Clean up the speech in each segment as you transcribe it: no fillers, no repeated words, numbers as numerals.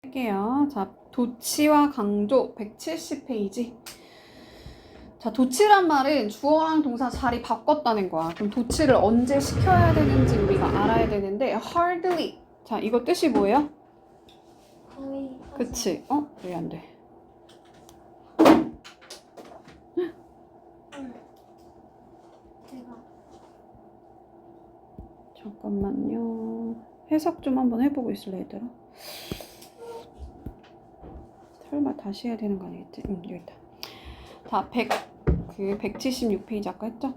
할게요. 자, 도치와 강조 170페이지. 자, 도치란 말은 주어랑 동사 자리 바꿨다는 거야. 그럼 도치를 언제 시켜야 되는지 우리가 알아야 되는데 hardly. 자, 이거 뜻이 뭐예요? 거의 그치? 왜 안 돼? 제가 잠깐만요. 해석 좀 한번 해보고 있을래, 얘들아? 설마 다시 해야 되는 거 아니겠지? 여기 있다. 다 176페이지 아까 했죠?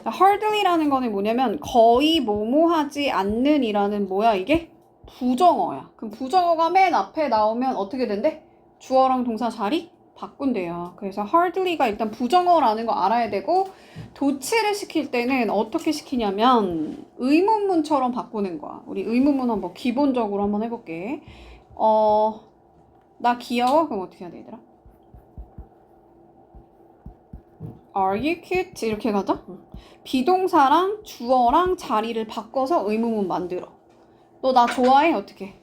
자, hardly라는 거는 뭐냐면 거의 뭐뭐하지 않는 이라는 뭐야 이게? 부정어야. 그럼 부정어가 맨 앞에 나오면 어떻게 된대? 주어랑 동사 자리 바꾼대요. 그래서 hardly가 일단 부정어라는 거 알아야 되고 도치를 시킬 때는 어떻게 시키냐면 의문문처럼 바꾸는 거야. 우리 의문문 한번 기본적으로 한번 해볼게. 나 귀여워? 그럼 어떻게 해야 돼, 얘들아? Are you cute? 이렇게 가자. 비동사랑 주어랑 자리를 바꿔서 의문문 만들어. 너 나 좋아해? 어떻게?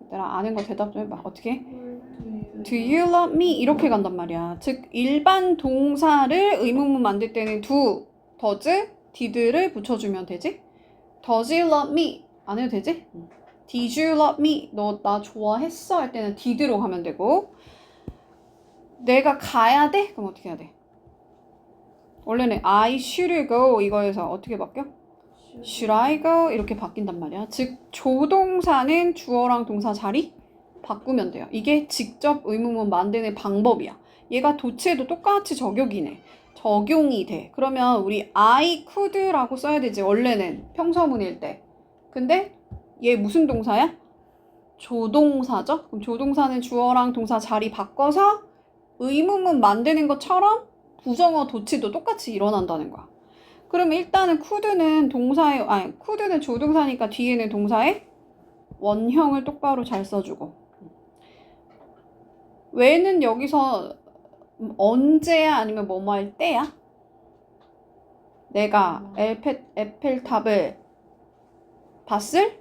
얘들아 아는 거 대답 좀 해봐. 어떻게? Do you love me? 이렇게 간단 말이야. 즉 일반 동사를 의문문 만들 때는 do, does, did를 붙여주면 되지? Does you love me? 안 해도 되지? Did you love me? 너 나 좋아했어? 할 때는 did로 가면 되고 내가 가야 돼? 그럼 어떻게 해야 돼? 원래는 I should go 이거에서 어떻게 바뀌어? Should I go? 이렇게 바뀐단 말이야. 즉 조동사는 주어랑 동사 자리 바꾸면 돼요. 이게 직접 의문문 만드는 방법이야. 얘가 도치에도 똑같이 적용이 돼. 그러면 우리 I could라고 써야 되지 원래는 평서문일 때. 근데 얘 무슨 동사야? 조동사죠? 그럼 조동사는 주어랑 동사 자리 바꿔서 의문문 만드는 것처럼 부정어 도치도 똑같이 일어난다는 거야. 그러면 일단은 could는 could는 조동사니까 뒤에는 동사의 원형을 똑바로 잘 써주고 왜는 여기서 언제야 아니면 뭐뭐 할 때야? 내가 에펠탑을 봤을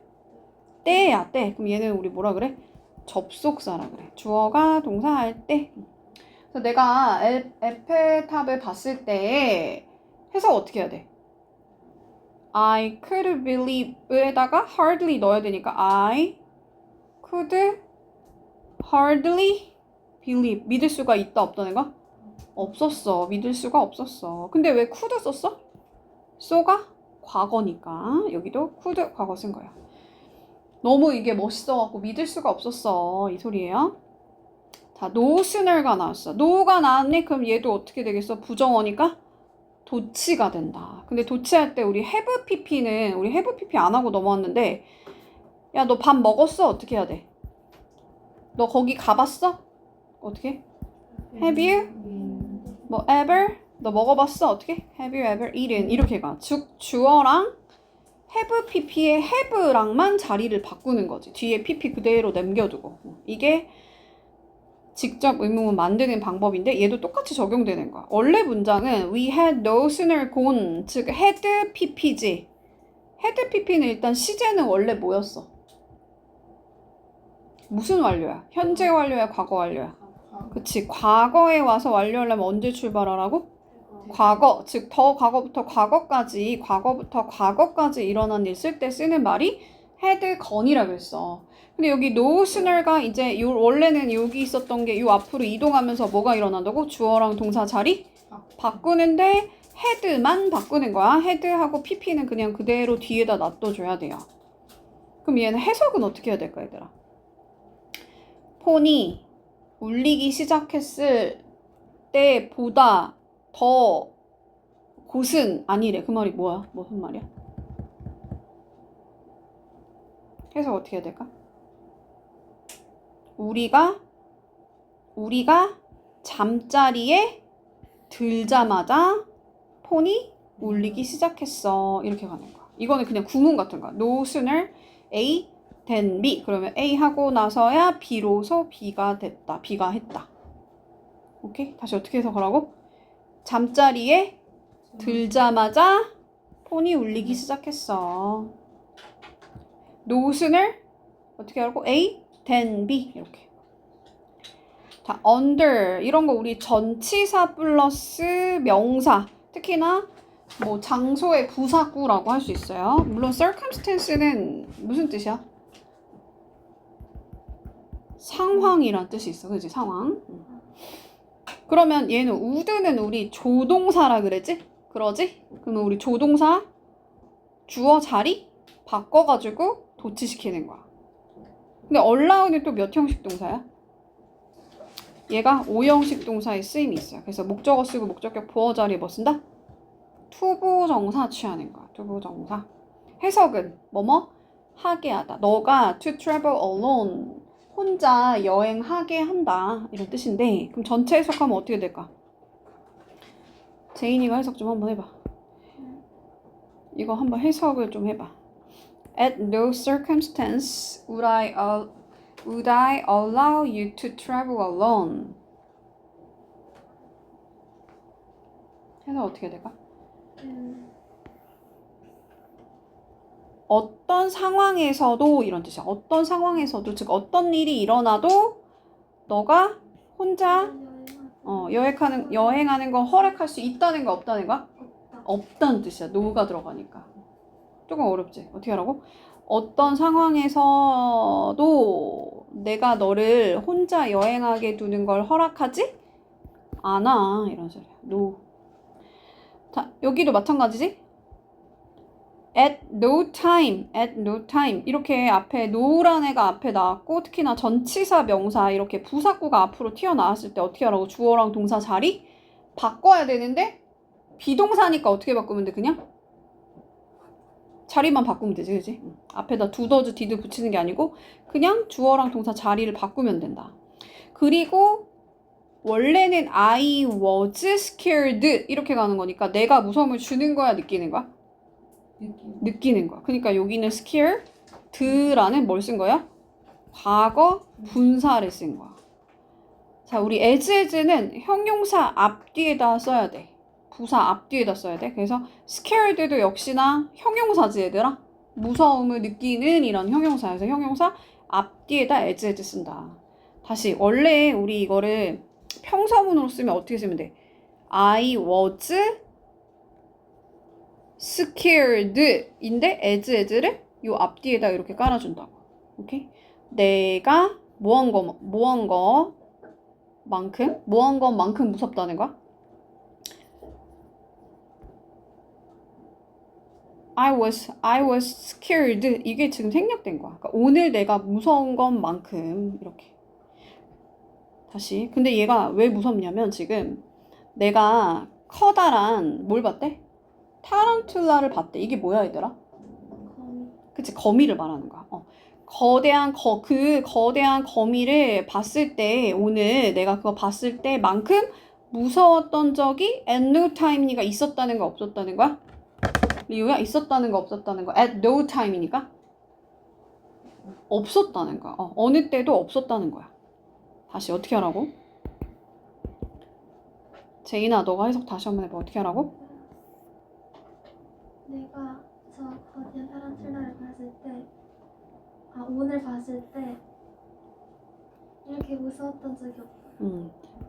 때야 때. 그럼 얘는 우리 뭐라 그래? 접속사라 그래. 주어가 동사할 때. 그래서 내가 에펠탑을 봤을 때 해석 어떻게 해야 돼? I could believe에다가 hardly 넣어야 되니까 I could hardly believe. 믿을 수가 있다 없다는 거? 없었어. 믿을 수가 없었어. 근데 왜 could 썼어? so가 과거니까 여기도 could 과거 쓴 거야. 너무 이게 멋있어갖고 믿을 수가 없었어. 이 소리예요. 자, no sooner가 나왔어. no가 나왔네? 그럼 얘도 어떻게 되겠어? 부정어니까 도치가 된다. 근데 도치할 때 우리 have pp는 우리 have pp 안 하고 넘어왔는데 야, 너 밥 먹었어? 어떻게 해야 돼? 너 거기 가봤어? 어떻게? Have you? 뭐 ever? 너 먹어봤어? 어떻게? Have you ever eaten? 이렇게 가. 즉 주어랑 have pp의 have랑만 자리를 바꾸는 거지. 뒤에 pp 그대로 남겨두고. 이게 직접 의문문 만드는 방법인데 얘도 똑같이 적용되는 거야. 원래 문장은 we had no sooner gone. 즉 had pp지. had pp는 일단 시제는 원래 뭐였어? 무슨 완료야? 현재 완료야? 과거 완료야? 그치. 과거에 와서 완료하려면 언제 출발하라고? 과거. 즉 더 과거부터 과거까지 일어난 일 쓸 때 쓰는 말이 had gone이라고 했어. 근데 여기 no sooner가 이제 원래는 여기 있었던 게 요 앞으로 이동하면서 뭐가 일어난다고? 주어랑 동사 자리 바꾸는데 had만 바꾸는 거야. had하고 pp는 그냥 그대로 뒤에다 놔둬줘야 돼요. 그럼 얘는 해석은 어떻게 해야 될까 얘들아? 폰이 울리기 시작했을 때보다 더 곳은 아니래. 그 말이 뭐야? 무슨 말이야? 해석 어떻게 해야 될까? 우리가 잠자리에 들자마자 폰이 울리기 시작했어. 이렇게 가는 거야. 이거는 그냥 구문 같은 거야. No sooner A than B. 그러면 A 하고 나서야 비로소 B가 됐다. B가 했다. 오케이? 다시 어떻게 해석하라고? 잠자리에 들자마자 폰이 울리기 시작했어. No sooner 어떻게 하라고? A, then B 이렇게. 자, under 이런 거 우리 전치사 플러스 명사 특히나 뭐 장소의 부사구라고 할 수 있어요. 물론 circumstance는 무슨 뜻이야? 상황이란 뜻이 있어. 그지? 상황. 그러면 얘는 would는 우리 조동사라 그랬지? 그러지? 그러면 우리 조동사 주어 자리 바꿔가지고 도치시키는 거야. 근데 allow는 또 몇 형식 동사야? 얘가 5형식 동사의 쓰임이 있어요. 그래서 목적어 쓰고 목적격 보어 자리에 뭐 쓴다? 투부정사 취하는 거야. 투부정사. 해석은 뭐뭐? 하게 하다. 너가 to travel alone 혼자 여행하게 한다 이런 뜻인데 그럼 전체 해석하면 어떻게 될까? 제인이가 해석 좀 한번 해봐. 이거 한번 해석을 좀 해봐. At no circumstance would I allow you to travel alone. 해석 어떻게 될까? 어떤 상황에서도 이런 뜻이야. 어떤 상황에서도 즉 어떤 일이 일어나도 너가 혼자 여행하는 거 허락할 수 있다는 거 없다는 거야? 없다는 뜻이야. no가 들어가니까. 조금 어렵지? 어떻게 하라고? 어떤 상황에서도 내가 너를 혼자 여행하게 두는 걸 허락하지 않아. 이런 소리야. no. 자, 여기도 마찬가지지? at no time 이렇게 앞에 no라는 애가 앞에 나왔고 특히나 전치사 명사 이렇게 부사구가 앞으로 튀어나왔을 때 어떻게 하라고? 주어랑 동사 자리 바꿔야 되는데 비동사니까 어떻게 바꾸면 돼? 그냥 자리만 바꾸면 되지, 그지? 앞에다 do, does, did 붙이는 게 아니고 그냥 주어랑 동사 자리를 바꾸면 된다. 그리고 원래는 I was scared 이렇게 가는 거니까 내가 무서움을 주는 거야, 느끼는 거야? 느끼는 거야. 그러니까 여기는 scared라는 뭘 쓴 거야? 과거 분사를 쓴 거야. 자, 우리 as는 형용사 앞뒤에다 써야 돼. 부사 앞뒤에다 써야 돼. 그래서 scared도 역시나 형용사지 얘들아. 무서움을 느끼는 이런 형용사여서 형용사 앞뒤에다 as 쓴다. 다시 원래 우리 이거를 평서문으로 쓰면 어떻게 쓰면 돼? I was scared인데 as를 요 앞뒤에다 이렇게 깔아준다고. 오케이? 내가 뭐 한 것만큼 무섭다는 거야? I was scared 이게 지금 생략된 거야. 그러니까 오늘 내가 무서운 것만큼 이렇게. 다시. 근데 얘가 왜 무섭냐면 지금 내가 커다란 뭘 봤대? 타란툴라를 봤대. 이게 뭐야 얘들아? 그치, 거미를 말하는 거야. 그 거대한 거미를 봤을 때 오늘 내가 그거 봤을 때만큼 무서웠던 적이 at no time가 있었다는 거 없었다는 거야? 리우야? 있었다는 거 없었다는 거 at no time이니까 없었다는 거야. 어느 때도 없었다는 거야. 다시 어떻게 하라고? 제인아 너가 해석 다시 한번 해봐. 어떻게 하라고? 내가 저 거대한 타란툴라를 오늘 봤을 때 이렇게 무서웠던 적이 없다.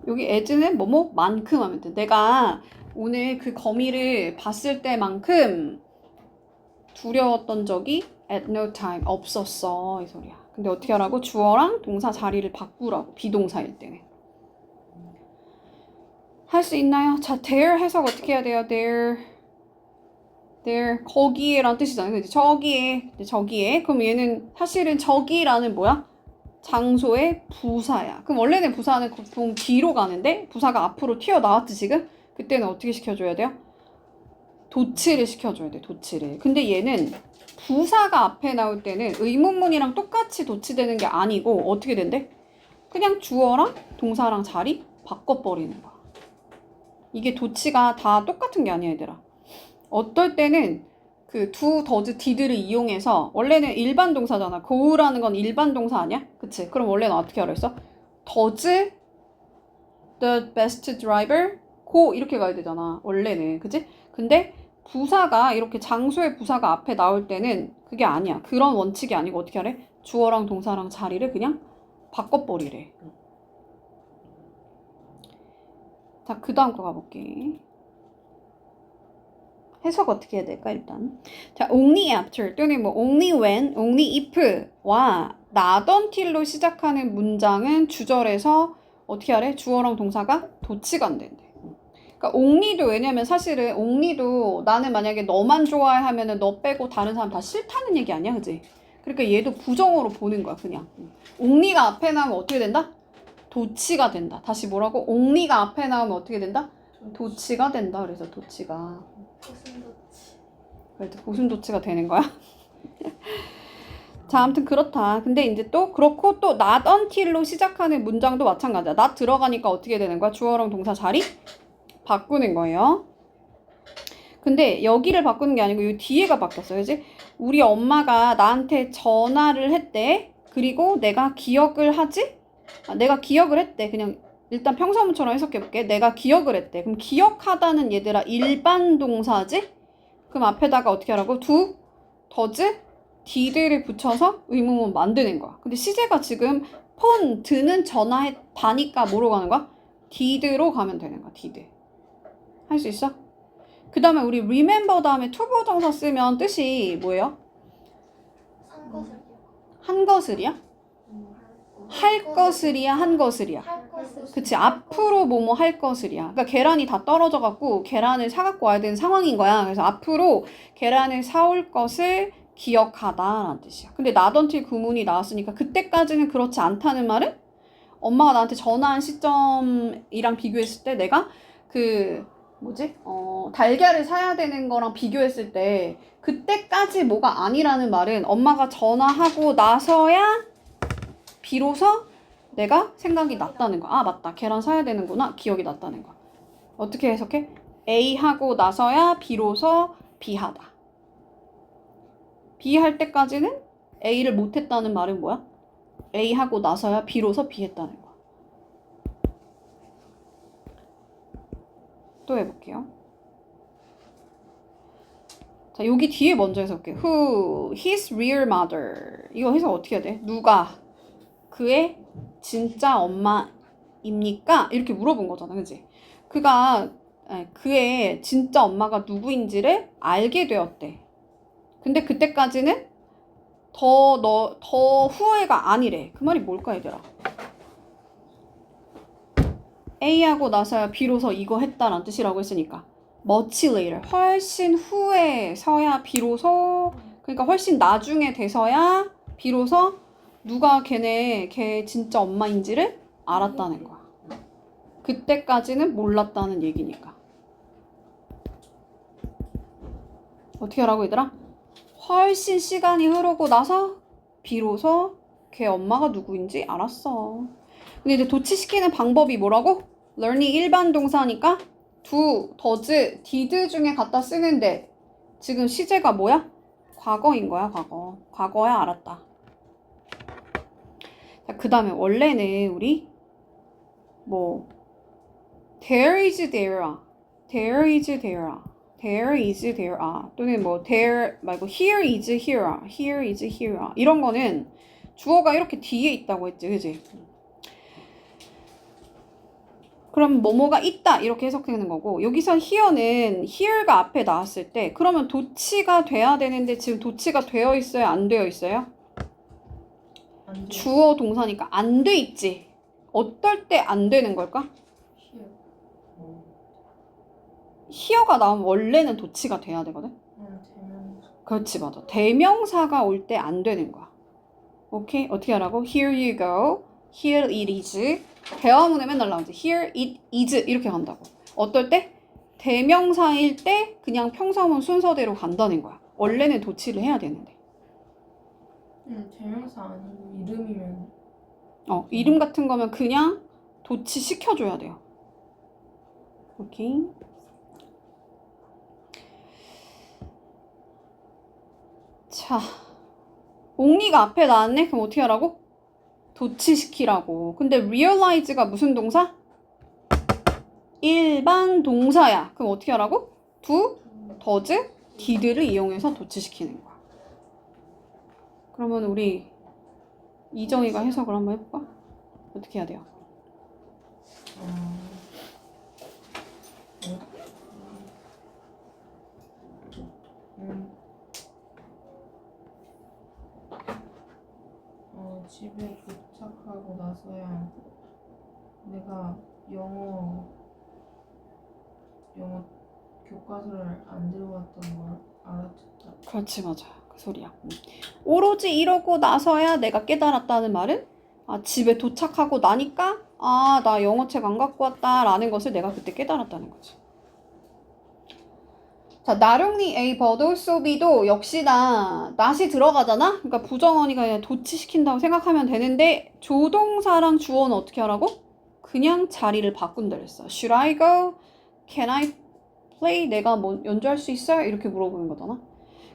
여기 as는 뭐뭐만큼 하면 돼. 내가 오늘 그 거미를 봤을 때만큼 두려웠던 적이 at no time 없었어 이 소리야. 근데 어떻게 하라고? 주어랑 동사 자리를 바꾸라고. 비동사일 때는. 할 수 있나요? 자, there 해석 어떻게 해야 돼요? there 거기에란 뜻이잖아요. 그치? 저기에. 그럼 얘는 사실은 저기라는 뭐야? 장소의 부사야. 그럼 원래는 부사는 보통 뒤로 가는데 부사가 앞으로 튀어나왔지 지금? 그때는 어떻게 시켜줘야 돼요? 도치를 시켜줘야 돼. 도치를. 근데 얘는 부사가 앞에 나올 때는 의문문이랑 똑같이 도치되는 게 아니고 어떻게 된대? 그냥 주어랑 동사랑 자리 바꿔버리는 거야. 이게 도치가 다 똑같은 게 아니야 얘들아. 어떨 때는 그 do, does, did를 이용해서 원래는 일반 동사잖아. go라는 건 일반 동사 아니야? 그치? 그럼 원래는 어떻게 하라 했어? does the best driver go 이렇게 가야 되잖아. 원래는. 그치? 근데 부사가 이렇게 장소의 부사가 앞에 나올 때는 그게 아니야. 그런 원칙이 아니고 어떻게 하래? 주어랑 동사랑 자리를 그냥 바꿔버리래. 자, 그 다음 거 가볼게. 해석 어떻게 해야 될까, 일단. 자, only after 또는 뭐 only when, only if와 not until로 시작하는 문장은 주절에서 어떻게 하래? 주어랑 동사가 도치가 안 된대. 그러니까 only도 왜냐면 사실은 only도 나는 만약에 너만 좋아해 하면은 너 빼고 다른 사람 다 싫다는 얘기 아니야, 그지? 그러니까 얘도 부정어로 보는 거야, 그냥. only가 앞에 나오면 어떻게 된다? 도치가 된다. 다시 뭐라고? only가 앞에 나오면 어떻게 된다? 도치가 된다. 그래서 도치가. 무슨 도치? 그래도 고슴도치가 되는 거야. 자, 아무튼 그렇다. 근데 이제 또 그렇고 또 not until로 시작하는 문장도 마찬가지야. not 들어가니까 어떻게 되는 거야? 주어랑 동사 자리 바꾸는 거예요. 근데 여기를 바꾸는 게 아니고 이 뒤에가 바뀌었어요. 그지? 우리 엄마가 나한테 전화를 했대. 그리고 내가 기억을 하지? 내가 기억을 했대. 그냥 일단 평서문처럼 해석해볼게. 내가 기억을 했대. 그럼 기억하다는 얘들아 일반 동사지? 그럼 앞에다가 어떻게 하라고? do, does, did를 붙여서 의문문 만드는 거야. 근데 시제가 지금 폰, 드는 전화해 다니까 뭐로 가는 거야? did로 가면 되는 거야. did. 할 수 있어? 그 다음에 우리 remember 다음에 투부정사 쓰면 뜻이 뭐예요? 산 것을요. 한 것을이야? 할 것을이야? 한 것을이야? 할 것을. 그치, 앞으로 뭐뭐 할 것을이야. 그러니까 계란이 다 떨어져갖고 계란을 사갖고 와야 되는 상황인 거야. 그래서 앞으로 계란을 사올 것을 기억하다라는 뜻이야. 근데 나던틸 구문이 나왔으니까 그때까지는 그렇지 않다는 말은 엄마가 나한테 전화한 시점이랑 비교했을 때 내가 달걀을 사야 되는 거랑 비교했을 때 그때까지 뭐가 아니라는 말은 엄마가 전화하고 나서야 비로소 내가 생각이 났다는 거야. 아, 맞다. 계란 사야 되는구나. 기억이 났다는 거야. 어떻게 해석해? A 하고 나서야 비로소 B 하다. B 할 때까지는 A를 못했다는 말은 뭐야? A 하고 나서야 비로소 B 했다는 거야. 또 해볼게요. 자, 여기 뒤에 먼저 해석해. Who, his real mother. 이거 해석 어떻게 해야 돼? 누가 그의 진짜 엄마입니까? 이렇게 물어본 거잖아, 그치? 그의 진짜 엄마가 누구인지를 알게 되었대. 근데 그때까지는 더 후회가 아니래. 그 말이 뭘까, 얘들아? A하고 나서야 비로소 이거 했다라는 뜻이라고 했으니까 much later, 훨씬 후에서야 비로소, 그러니까 훨씬 나중에 돼서야 비로소 누가 걔 진짜 엄마인지를 알았다는 거야. 그때까지는 몰랐다는 얘기니까. 어떻게 하라고 얘들아? 훨씬 시간이 흐르고 나서 비로소 걔 엄마가 누구인지 알았어. 근데 이제 도치시키는 방법이 뭐라고? learning 일반 동사니까 do, does, did 중에 갖다 쓰는데 지금 시제가 뭐야? 과거인 거야, 과거. 과거야, 알았다. 자, 그 다음에 원래는 우리 there is there, there is there, there is there 또는 there 말고 here is here, here is here 이런 거는 주어가 이렇게 뒤에 있다고 했지, 그지? 그럼 뭐뭐가 있다 이렇게 해석하는 거고 여기서 here는 here가 앞에 나왔을 때 그러면 도치가 돼야 되는데 지금 도치가 되어 있어요? 안 되어 있어요? 주어 동사니까 안 돼 있지. 어떨 때 안 되는 걸까? here가 나오면 원래는 도치가 돼야 되거든. 그렇지, 맞아. 대명사가 올 때 안 되는 거야. 오케이? 어떻게 하라고? Here you go. Here it is. 대화문에 맨날 나오지. Here it is 이렇게 간다고. 어떨 때? 대명사일 때 그냥 평서문 순서대로 간다는 거야. 원래는 도치를 해야 되는데. 대명사 아니고 이름이면 이름 같은 거면 그냥 도치 시켜줘야 돼요. 오케이. 자, only가 앞에 나왔네? 그럼 어떻게 하라고? 도치시키라고. 근데 realize가 무슨 동사? 일반 동사야. 그럼 어떻게 하라고? do, does, did를 이용해서 도치시키는 거야. 그러면 우리 이정희가 해석을 한번 해볼까? 어떻게 해야 돼요? 집에 도착하고 나서야 내가 영어 교과서를 안 들고 왔던 걸 알아챘다. 그렇지, 맞아. 그 소리야. 오로지 이러고 나서야 내가 깨달았다는 말은 집에 도착하고 나니까 나 영어책 안 갖고 왔다라는 것을 내가 그때 깨달았다는 거지. 자, 나룡리 A 버도 소비도 역시나 낫이 들어가잖아? 그러니까 부정어니까 그냥 도치시킨다고 생각하면 되는데 조동사랑 주어는 어떻게 하라고? 그냥 자리를 바꾼다 그랬어. Should I go? Can I play? 내가 뭐 연주할 수 있어요? 이렇게 물어보는 거잖아.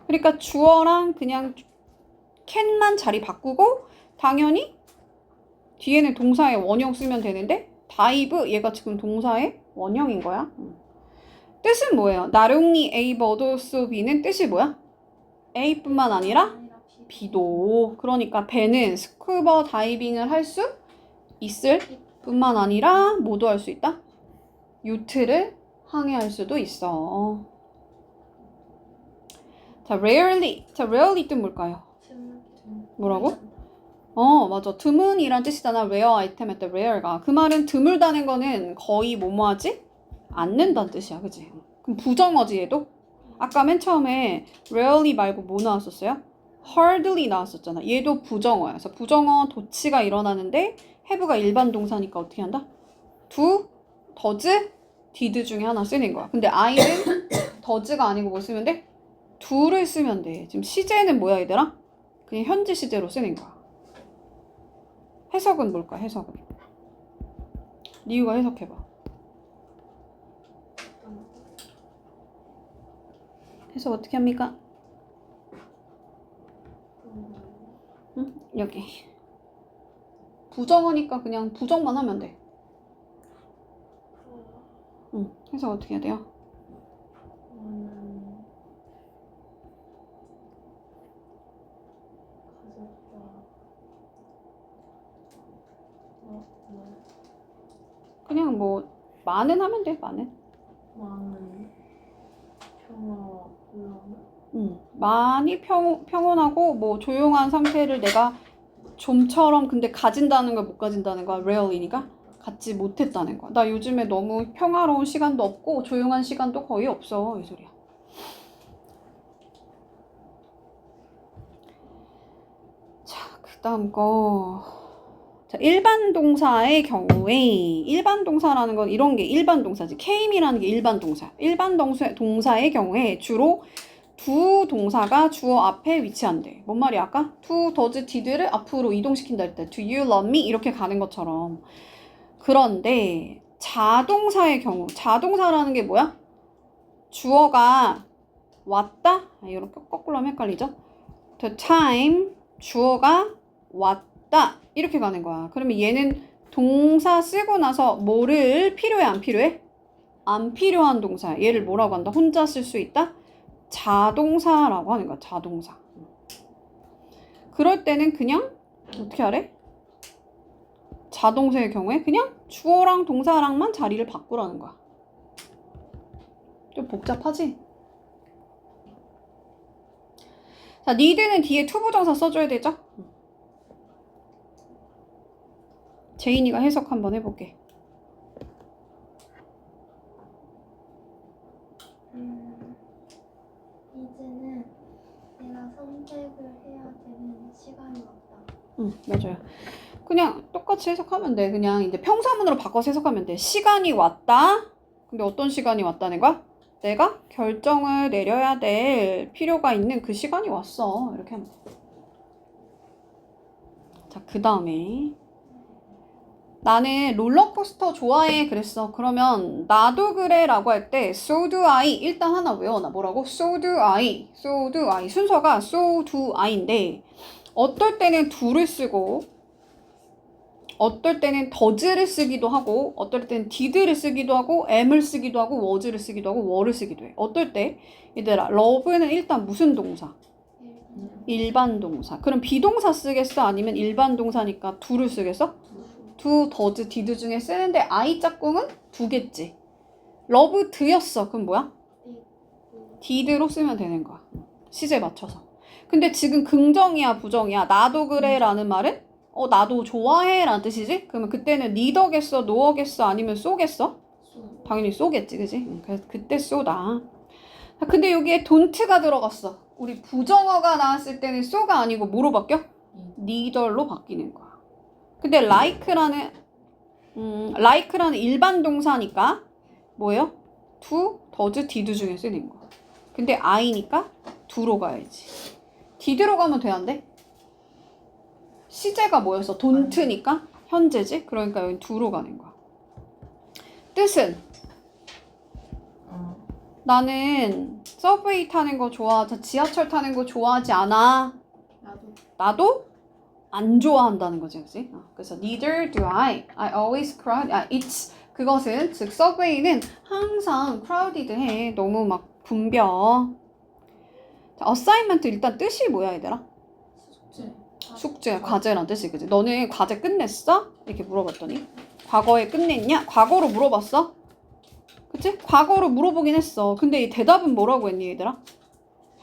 그러니까 주어랑 그냥 can만 자리 바꾸고 당연히 뒤에는 동사의 원형 쓰면 되는데 dive 얘가 지금 동사의 원형인 거야. 뜻은 뭐예요? 나룡리 A 버도 소비는 뜻이 뭐야? A뿐만 아니라 B도. 그러니까 배는 스쿠버 다이빙을 할 수 있을 뿐만 아니라 뭐도 할 수 있다? 요트를 항해할 수도 있어. 자, rarely. 자, rarely 뜻 뭘까요? 뭐라고? 맞아. 드문이란 뜻이잖아. rare 아이템 할 때 rare가. 그 말은 드물다는 거는 거의 뭐뭐하지? 않는다는 뜻이야. 그치? 그럼 부정어지 얘도? 아까 맨 처음에 rarely 말고 뭐 나왔었어요? hardly 나왔었잖아. 얘도 부정어야. 그래서 부정어 도치가 일어나는데 have가 일반 동사니까 어떻게 한다? do, does, did 중에 하나 쓰는 거야. 근데 I는 does가 아니고 뭐 쓰면 돼? do를 쓰면 돼. 지금 시제는 뭐야 얘들아? 그냥 현재 시제로 쓰는 거야. 해석은 뭘까? 해석은 리우가 해석해봐. 해석 어떻게 합니까? 응? 여기 부정어니까 그냥 부정만 하면 돼. 응. 해석 어떻게 해야 돼요? 그냥 뭐 많은 하면 돼. 많은 많이 평온하고 뭐 조용한 상태를 내가 좀처럼 근데 가진다는 걸 못 가진다는 거야. rarely니까 갖지 못했다는 거야. 나 요즘에 너무 평화로운 시간도 없고 조용한 시간도 거의 없어. 이 소리야. 자, 그 다음 거. 자, 일반 동사의 경우에 일반 동사라는 건 이런 게 일반 동사지. came이라는 게 일반 동사야. 일반 동사의 경우에 주로 두 동사가 주어 앞에 위치한대. 뭔 말이야 아까? to, does, did를 앞으로 이동시킨다 할 때 do you love me? 이렇게 가는 것처럼. 그런데 자동사의 경우 자동사라는 게 뭐야? 주어가 왔다? 이렇게 거꾸로 하면 헷갈리죠? The time 주어가 왔다 이렇게 가는 거야. 그러면 얘는 동사 쓰고 나서 뭐를 필요해 안 필요해? 안 필요한 동사. 얘를 뭐라고 한다? 혼자 쓸 수 있다? 자동사라고 하는 거야. 자동사. 그럴 때는 그냥 어떻게 하래? 자동사의 경우에 그냥 주어랑 동사랑만 자리를 바꾸라는 거야. 좀 복잡하지? 자, need는 뒤에 투부정사 써줘야 되죠? 제인이가 해석 한번 해볼게. 이제는 내가 선택을 해야 되는 시간이 왔다. 맞아요. 그냥 똑같이 해석하면 돼. 그냥 이제 평사문으로 바꿔서 해석하면 돼. 시간이 왔다. 근데 어떤 시간이 왔다는 거야? 내가 결정을 내려야 될 필요가 있는 그 시간이 왔어. 이렇게 하면 돼. 자, 그 다음에 나는 롤러코스터 좋아해 그랬어. 그러면 나도 그래 라고 할 때 so do I 일단 하나 외워놔. 뭐라고? so do I so do I 순서가 so do I인데 어떨 때는 do를 쓰고 어떨 때는 does를 쓰기도 하고 어떨 때는 did를 쓰기도 하고 am을 쓰기도 하고 was를 쓰기도 하고 were를 쓰기도 해. 어떨 때? 얘들아 love는 일단 무슨 동사? 일반 동사. 그럼 비동사 쓰겠어? 아니면 일반 동사니까 do를 쓰겠어? do, does, did 중에 쓰는데 I 짝꿍은 두겠지. love 드였어. 그럼 뭐야? did로 쓰면 되는 거야. 시제 맞춰서. 근데 지금 긍정이야, 부정이야? 나도 그래 라는 말은 나도 좋아해 라는 뜻이지? 그러면 그때는 neither겠어, nor겠어, 아니면 so겠어? 당연히 so겠지, 그지? 그래서 그때 so다. 근데 여기에 don't가 들어갔어. 우리 부정어가 나왔을 때는 so가 아니고 뭐로 바뀌어? neither로 바뀌는 거야. 근데 like라는 일반 동사니까 뭐예요? do, does, did 중에 쓰는 거야. 근데 I니까 do로 가야지. did로 가면 돼, 안 돼? 시제가 뭐였어? don't니까 현재지? 그러니까 여기 do로 가는 거야. 뜻은 나는 서브웨이 타는 거 지하철 타는 거 좋아하지 않아. 나도 안 좋아한다는 거지, 그치? 그래서 neither do I. I always crowd. It's 그것은 즉 서브웨이는 항상 crowded해. 너무 막 붐벼. 자, assignment 일단 뜻이 뭐야, 얘들아? 숙제, 과제란 뜻이, 그치? 너는 과제 끝냈어? 이렇게 물어봤더니 과거에 끝냈냐? 과거로 물어봤어? 그치? 과거로 물어보긴 했어. 근데 이 대답은 뭐라고 했니, 얘들아?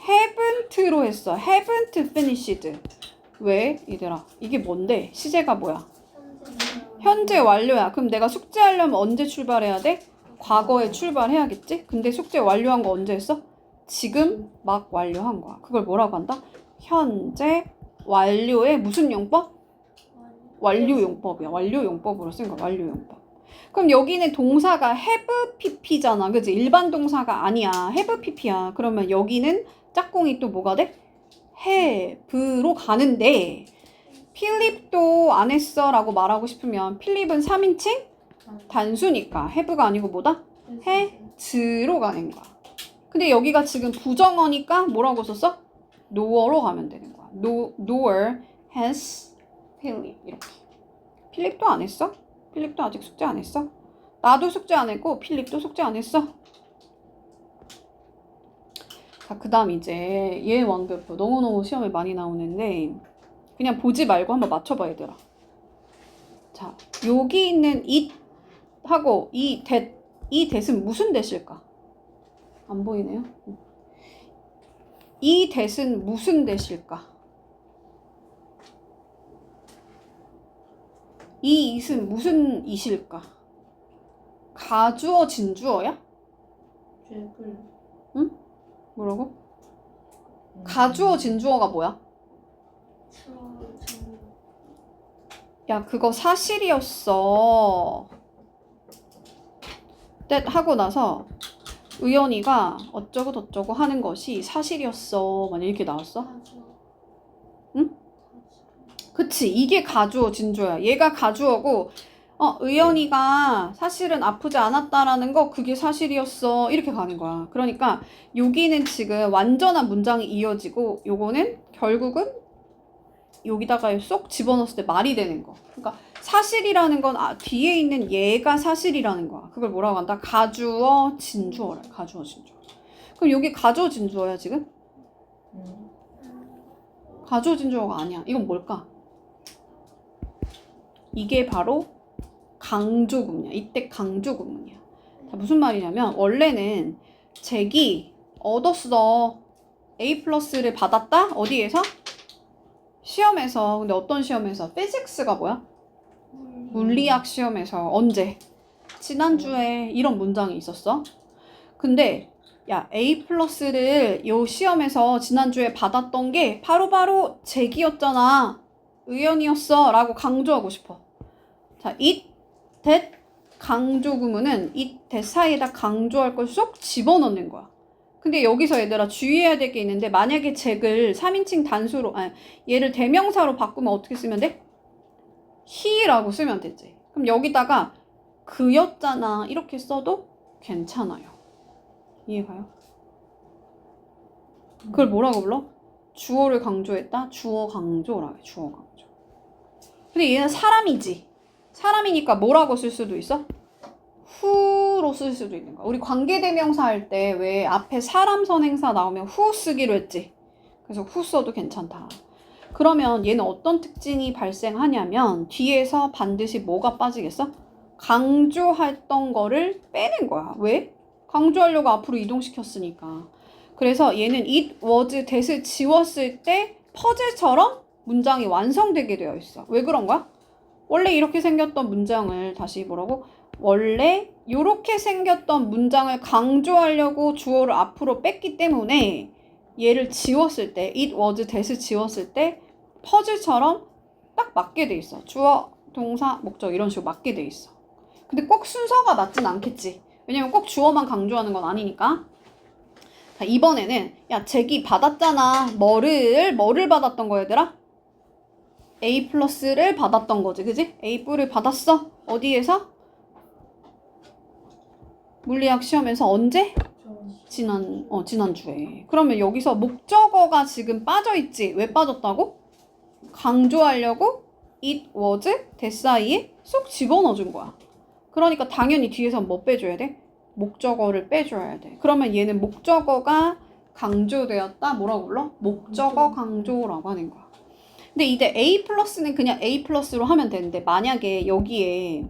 haven't로 했어. haven't finished. 왜, 얘들아? 이게 뭔데? 시제가 뭐야? 현재 완료야. 그럼 내가 숙제하려면 언제 출발해야 돼? 과거에 출발해야겠지? 근데 숙제 완료한 거 언제 했어? 지금 막 완료한 거야. 그걸 뭐라고 한다? 현재 완료의 무슨 용법? 완료용법이야. 완료용법으로 쓴 거야. 완료용법. 그럼 여기는 동사가 have pp잖아. 그치? 일반 동사가 아니야. have pp야. 그러면 여기는 짝꿍이 또 뭐가 돼? have로 가는데 필립도 안 했어 라고 말하고 싶으면 필립은 3인칭 단수니까 have가 아니고 뭐다? has로 가는 거야. 근데 여기가 지금 부정어니까 뭐라고 썼어? no로 가면 되는 거야. nor has 필립 이렇게. 필립도 안 했어? 필립도 아직 숙제 안 했어? 나도 숙제 안 했고 필립도 숙제 안 했어. 자, 그 다음 이제 얘 완별표 너무너무 시험에 많이 나오는데 그냥 보지 말고 한번 맞춰봐, 얘들아. 자, 여기 있는 it 하고 이 that은 무슨 that일까? 안 보이네요. 이 that은 무슨 that일까? 이 it은 무슨 it일까? 가주어, 진주어야? 응? 뭐라고? 가주어, 진주어가 뭐야? 야, 그거 사실이었어. that 하고 나서 의연이가 어쩌고 저쩌고 하는 것이 사실이었어. 만약 이렇게 나왔어? 응? 그치, 이게 가주어, 진주어야. 얘가 가주어고 의연이가 사실은 아프지 않았다라는 거 그게 사실이었어. 이렇게 가는 거야. 그러니까 여기는 지금 완전한 문장이 이어지고 요거는 결국은 여기다가 쏙 집어넣었을 때 말이 되는 거. 그러니까 사실이라는 건 뒤에 있는 얘가 사실이라는 거야. 그걸 뭐라고 한다? 가주어, 진주어래. 가주어, 진주어. 그럼 여기 가주어, 진주어야 지금? 가주어, 진주어가 아니야. 이건 뭘까? 이게 바로 강조구문이야. 이때 강조구문이야. 자, 무슨 말이냐면 원래는 잭이 얻었어. A 플러스를 받았다? 어디에서? 시험에서. 근데 어떤 시험에서? 피직스가 뭐야? 물리학 시험에서. 언제? 지난주에 이런 문장이 있었어. 근데 야, A 플러스를 요 시험에서 지난주에 받았던 게 바로바로 잭이었잖아. 의연이었어. 라고 강조하고 싶어. 자, it, that 강조구문은 it, that 사이에다 강조할 걸 쏙 집어넣는 거야. 근데 여기서 얘들아 주의해야 될 게 있는데 만약에 잭을 3인칭 단수로 얘를 대명사로 바꾸면 어떻게 쓰면 돼? he라고 쓰면 되지. 그럼 여기다가 그였잖아 이렇게 써도 괜찮아요. 이해가요? 그걸 뭐라고 불러? 주어를 강조했다? 주어 강조라고 해. 주어 강조. 근데 얘는 사람이지. 사람이니까 뭐라고 쓸 수도 있어? who로 쓸 수도 있는 거야. 우리 관계대명사 할 때 왜 앞에 사람 선행사 나오면 who 쓰기로 했지. 그래서 who 써도 괜찮다. 그러면 얘는 어떤 특징이 발생하냐면 뒤에서 반드시 뭐가 빠지겠어? 강조했던 거를 빼는 거야. 왜? 강조하려고 앞으로 이동시켰으니까. 그래서 얘는 it was that을 지웠을 때 퍼즐처럼 문장이 완성되게 되어 있어. 왜 그런 거야? 원래 이렇게 생겼던 문장을 다시 뭐라고? 원래 이렇게 생겼던 문장을 강조하려고 주어를 앞으로 뺐기 때문에 얘를 지웠을 때 it was that을 지웠을 때 퍼즐처럼 딱 맞게 돼 있어. 주어, 동사, 목적 이런 식으로 맞게 돼 있어. 근데 꼭 순서가 맞진 않겠지. 왜냐면 꼭 주어만 강조하는 건 아니니까. 자, 이번에는 야 잭이 받았잖아. 뭐를 받았던 거야 얘들아? A 플러스를 받았던 거지. 그지? A 뿔을 받았어. 어디에서? 물리학 시험에서 언제? 지난주에. 그러면 여기서 목적어가 지금 빠져있지. 왜 빠졌다고? 강조하려고 it was that 사이에 쏙 집어넣어준 거야. 그러니까 당연히 뒤에서 뭐 빼줘야 돼? 목적어를 빼줘야 돼. 그러면 얘는 목적어가 강조되었다. 뭐라고 불러? 목적어 강조라고 하는 거야. 근데 이제 A 플러스는 그냥 A 플러스로 하면 되는데 만약에 여기에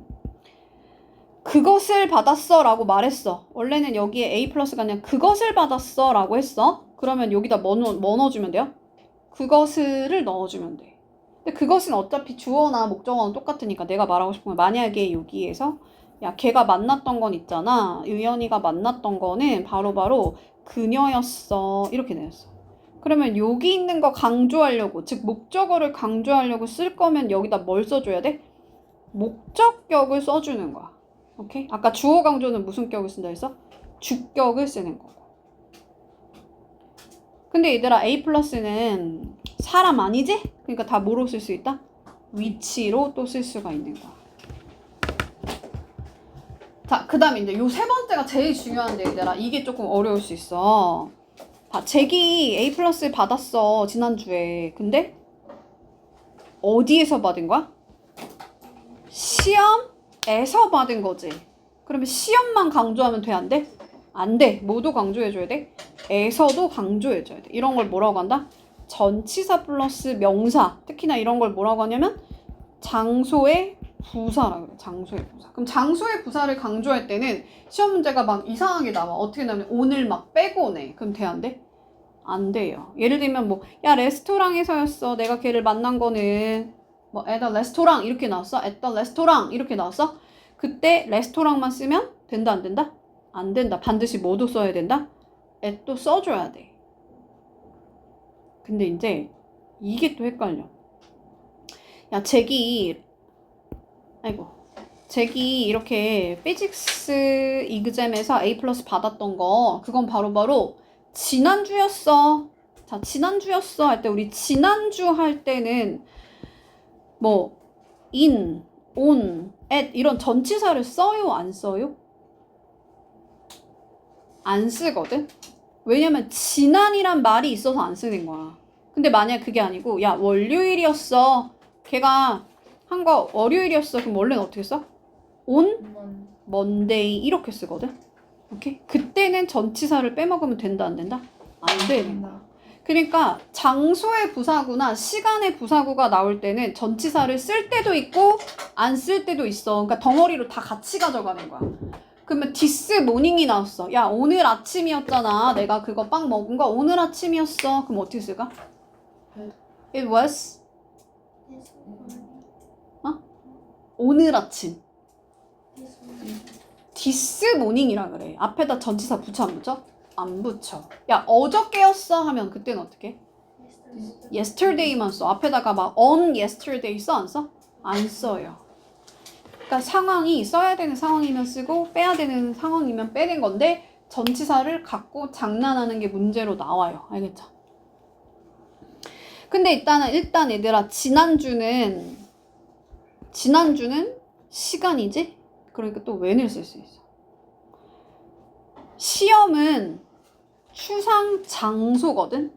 그것을 받았어 라고 말했어. 원래는 여기에 A 플러스가 아니라 그것을 받았어 라고 했어. 그러면 여기다 뭐 넣어주면 돼요? 그것을 넣어주면 돼. 근데 그것은 어차피 주어나 목적어는 똑같으니까 내가 말하고 싶은 건 만약에 여기에서 야 걔가 만났던 건 있잖아. 유연이가 만났던 거는 바로 그녀였어. 이렇게 되었어. 그러면 여기 있는 거 강조하려고 즉 목적어를 강조하려고 쓸 거면 여기다 뭘 써줘야 돼? 목적격을 써주는 거야. 오케이? 아까 주어 강조는 무슨 격을 쓴다 했어? 주격을 쓰는 거고. 근데 얘들아 A 플러스는 사람 아니지? 그러니까 다 뭐로 쓸 수 있다? 위치로 또 쓸 수가 있는 거야. 자, 그 다음에 이제 요 세 번째가 제일 중요한데 얘들아 이게 조금 어려울 수 있어. 봐, 잭이 A 플러스 받았어 지난주에. 근데 어디에서 받은 거야? 시험에서 받은 거지. 그러면 시험만 강조하면 돼? 안 돼? 안 돼. 뭐도 강조해줘야 돼? 에서도 강조해줘야 돼. 이런 걸 뭐라고 한다? 전치사 플러스 명사. 특히나 이런 걸 뭐라고 하냐면 장소의 부사라고 그래. 장소의 부사. 그럼 장소의 부사를 강조할 때는 시험 문제가 막 이상하게 나와. 어떻게 나오면 오늘 막 빼고 오네. 그럼 돼? 안 돼? 안 돼요. 예를 들면 뭐 야 레스토랑에서였어. 내가 걔를 만난 거는 뭐 at a restaurant 이렇게 나왔어. at the restaurant 이렇게 나왔어. 그때 레스토랑만 쓰면 된다 안 된다? 안 된다. 반드시 뭐도 써야 된다? at도 써줘야 돼. 근데 이제 이게 또 헷갈려. 야 잭이 이렇게 피직스 이그잼에서 A 플러스 받았던 거 그건 바로 지난주였어. 자 지난주였어 할 때 우리 지난주 할 때는 뭐 in, on, at 이런 전치사를 써요? 안 써요? 안 쓰거든? 왜냐면 지난이란 말이 있어서 안 쓰는 거야. 근데 만약 그게 아니고 야 월요일이었어. 걔가 한 거 월요일이었어. 그럼 원래는 어떻게 써? on Monday 이렇게 쓰거든? 오케이? 그때는 전치사를 빼먹으면 된다 안 된다? 안 되는 거야. 그러니까 장소의 부사구나 시간의 부사구가 나올 때는 전치사를 쓸 때도 있고 안 쓸 때도 있어. 그러니까 덩어리로 다 같이 가져가는 거야. 그러면 this morning이 나왔어. 야 오늘 아침이었잖아. 내가 그거 빵 먹은 거 오늘 아침이었어. 그럼 어떻게 쓸까? It was 오늘 아침. this morning이라 그래. 앞에다 전치사 붙여 안 붙여? 안 붙여. 야 어저께였어 하면 그때는 어떻게? yesterday만 써. 앞에다가 막 on yesterday 써 안 써? 안 써요. 그러니까 상황이 써야 되는 상황이면 쓰고 빼야 되는 상황이면 빼는 건데 전치사를 갖고 장난하는 게 문제로 나와요. 알겠죠? 근데 일단 얘들아 지난주는 시간이지? 그러니까 또 when을 쓸 수 있어. 시험은 추상 장소거든?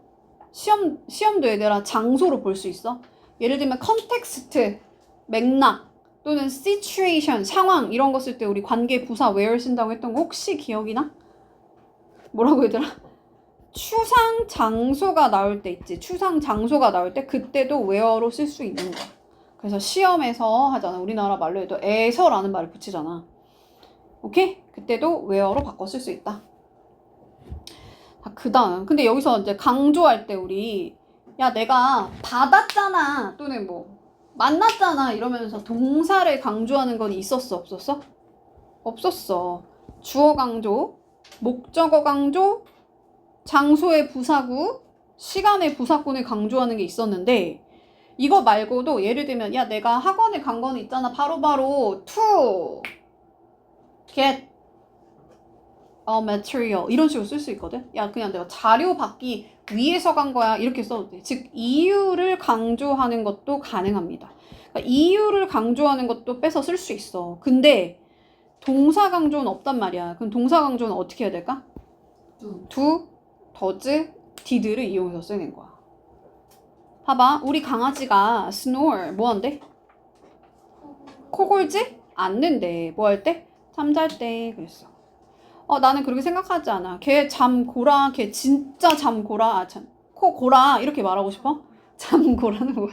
시험도 얘들아 장소로 볼 수 있어. 예를 들면 컨텍스트, 맥락 또는 situation, 상황 이런 거 쓸 때 우리 관계 부사 where 쓴다고 했던 거 혹시 기억이 나? 뭐라고 얘들아? 추상 장소가 나올 때 있지. 추상 장소가 나올 때 그때도 where로 쓸 수 있는 거야. 그래서 시험에서 하잖아. 우리나라 말로 해도 에서라는 말을 붙이잖아. 오케이? 그때도 where로 바꿔 쓸 수 있다. 그 다음. 근데 여기서 이제 강조할 때 우리 야 내가 받았잖아 또는 뭐 만났잖아 이러면서 동사를 강조하는 건 있었어 없었어? 없었어. 주어 강조, 목적어 강조, 장소의 부사구, 시간의 부사권을 강조하는 게 있었는데 이거 말고도 예를 들면 야 내가 학원에 간 거는 있잖아 바로바로 to get a material 이런 식으로 쓸 수 있거든. 야 그냥 내가 자료 받기 위해서 간 거야 이렇게 써도 돼. 즉 이유를 강조하는 것도 가능합니다. 그러니까 이유를 강조하는 것도 빼서 쓸 수 있어. 근데 동사 강조는 없단 말이야. 그럼 동사 강조는 어떻게 해야 될까? do, does, did를 이용해서 쓰는 거야. 봐봐. 우리 강아지가 snore 뭐 한대? 코 골지? 않는데 뭐 할 때? 잠잘 때 그랬어. 나는 그렇게 생각하지 않아. 걔 잠고라. 걔 진짜 잠고라. 아, 참. 코 고라. 이렇게 말하고 싶어? 잠고라는 뭐야?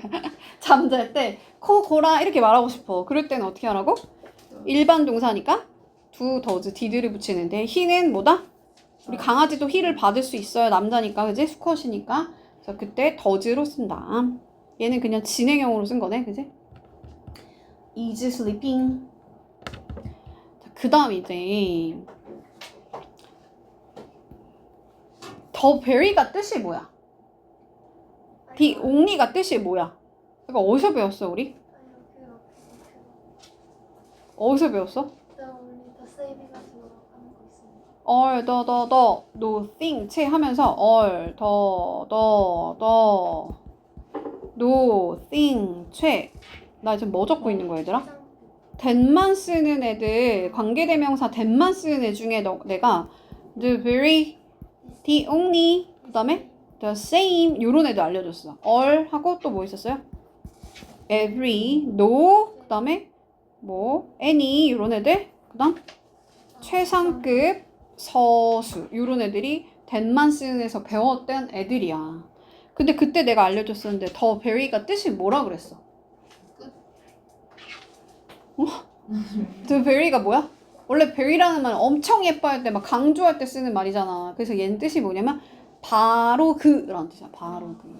잠잘 때 코 고라. 이렇게 말하고 싶어. 그럴 때는 어떻게 하라고? 일반 동사니까 do, does, did를 붙이는데 he는 뭐다? 우리 강아지도 he를 받을 수 있어요. 남자니까. 그지? 수컷이니까. 그래서 그때 does로 쓴다. 얘는 그냥 진행형으로 쓴 거네. 그지? is sleeping. 그 다음 이제 the very가 뜻이 뭐야? the only가 뜻이 뭐야? 이거 어디서 배웠어 우리? 어디서 배웠어? all, the, no, thing, 채 하면서 all, the, no, thing, 채. 나 지금 뭐 적고 있는 거야 얘들아? that만 쓰는 애들, 관계대명사 that만 쓰는 애 중에 내가 the very, the only, 그 다음에 the same 요런 애들 알려줬어. all 하고 또 뭐 있었어요? every, no, 그 다음에 뭐 any 요런 애들, 그 다음 최상급, 서수 요런 애들이 that만 쓰는 애에서 배웠던 애들이야. 근데 그때 내가 알려줬었는데 the very가 뜻이 뭐라 그랬어? the very가 뭐야? 원래 very라는 말은 엄청 예뻐할 때 막 강조할 때 쓰는 말이잖아. 그래서 얘는 뜻이 뭐냐면 바로 그라는 뜻이야. 바로 그.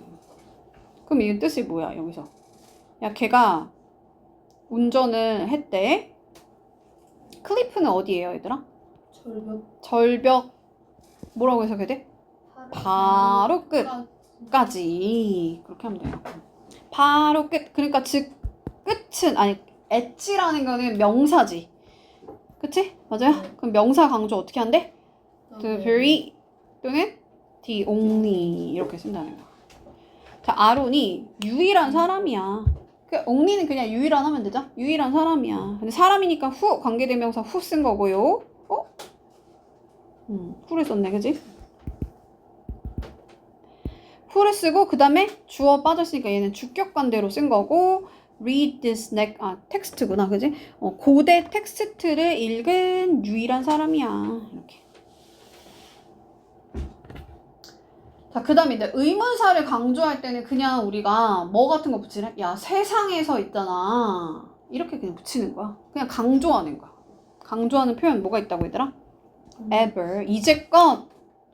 그럼 얘 뜻이 뭐야 여기서? 야 걔가 운전을 했대. 클리프는 어디예요 얘들아? 절벽 뭐라고 해석해야 돼? 바로 끝까지 그렇게 하면 돼요. 바로 끝. 그러니까 즉 끝은 아니 엣지라는 거는 명사지. 그치? 맞아요? 그럼 명사 강조 어떻게 한대? The very 또는 the only 이렇게 쓴다는 거야. 자, 아론이 유일한 사람이야. 그 only는 그냥 유일한 하면 되죠? 유일한 사람이야. 근데 사람이니까 후 관계대명사 후 쓴 거고요. 후를 썼네, 그지? 후를 쓰고 그 다음에 주어 빠졌으니까 얘는 주격관대로 쓴 거고 read this next 텍스트구나, 그지? 고대 텍스트를 읽은 유일한 사람이야. 이렇게. 자, 그 다음에 이제 의문사를 강조할 때는 그냥 우리가 뭐 같은 거 붙이래? 야, 세상에서 있잖아. 이렇게 그냥 붙이는 거야. 그냥 강조하는 거야. 강조하는 표현 뭐가 있다고 얘들아? ever, 이제껏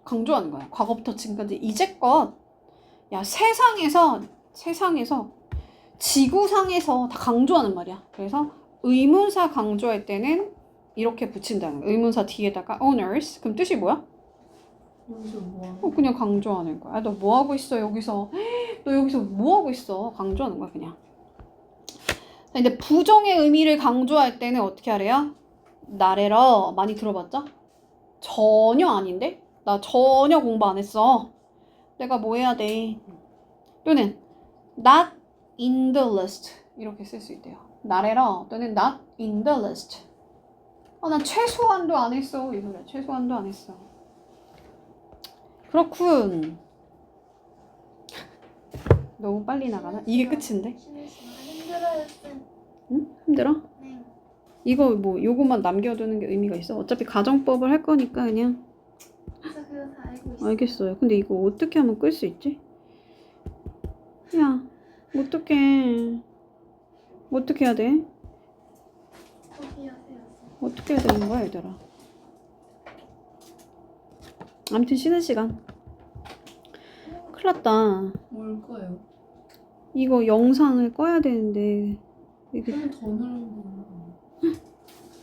강조하는 거야. 과거부터 지금까지 이제껏. 야, 세상에서 지구상에서 다 강조하는 말이야. 그래서 의문사 강조할 때는 이렇게 붙인다는 거야. 의문사 뒤에다가 owners. 그럼 뜻이 뭐야? 여기서 뭐? 그냥 강조하는 거야. 너 뭐 하고 있어 여기서? 너 여기서 뭐 하고 있어? 강조하는 거야 그냥. 근데 부정의 의미를 강조할 때는 어떻게 하래요? 나래러 많이 들어봤죠? 전혀 아닌데? 나 전혀 공부 안 했어. 내가 뭐 해야 돼? 또는 not in the list 이렇게 쓸 수 있대요. 나래러 또는 not in the list. 난 최소한도 안 했어. 이 소리야. 최소한도 안 했어. 그렇군. 너무 빨리 나가나? 이게 끝인데? 힘들어요, 쌤. 응? 힘들어? 네. 이거 뭐 요것만 남겨두는 게 의미가 있어? 어차피 가정법을 할 거니까 그냥 저 그거 다 알고 있어. 알겠어요. 근데 이거 어떻게 하면 끌 수 있지? 야, 어떻게 해야 돼? 포기하세요. 어떻게 해야 되는 거야, 얘들아? 아무튼 쉬는 시간. 큰일 났다. 뭘 거예요? 이거 영상을 꺼야 되는데 이게, 좀 더 누르는 거.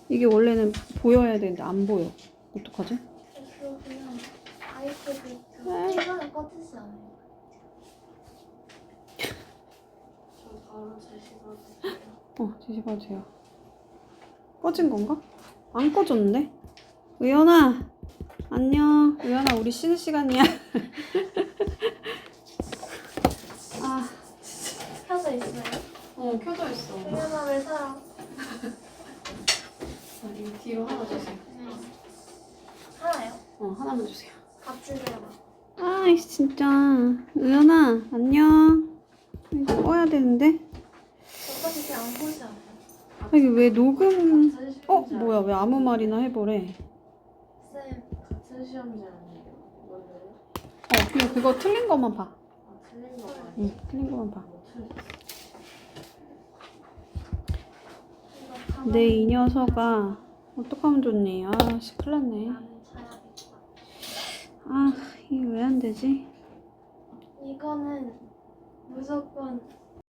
이게 원래는 보여야 되는데 안 보여. 어떡하지? 그거 그냥 아이패드 이거는 꺼지지 않아요. 저 바로 제시받을게요. 제시봐도 돼요. 꺼진 건가? 안 꺼졌는데? 의연아, 안녕. 의연아, 우리 쉬는 시간이야. 아, 켜져 있어요? 켜져 있어. 의연아 왜 살아? 이거 뒤로 하나 주세요. 살아요? 하나만 주세요. 같이 들어봐. 아이씨, 진짜. 의연아, 안녕. 이거 꺼야 되는데? 어차피 안 보지 않아요? 이게 왜 녹음, 같은 시험지 뭐야, 왜 아무 말이나 해보래. 쌤, 같은 시험지 아니에요? 이거는? 그냥 그거 틀린 것만 봐. 틀린 거 아니에요? 응, 틀린 것만 봐. 뭐 틀렸어? 이거 가만히 내 이 녀석아, 어떡하면 좋니? 아씨, 큰일 났네. 나는 자야겠다. 이게 왜 안 되지? 이거는 무조건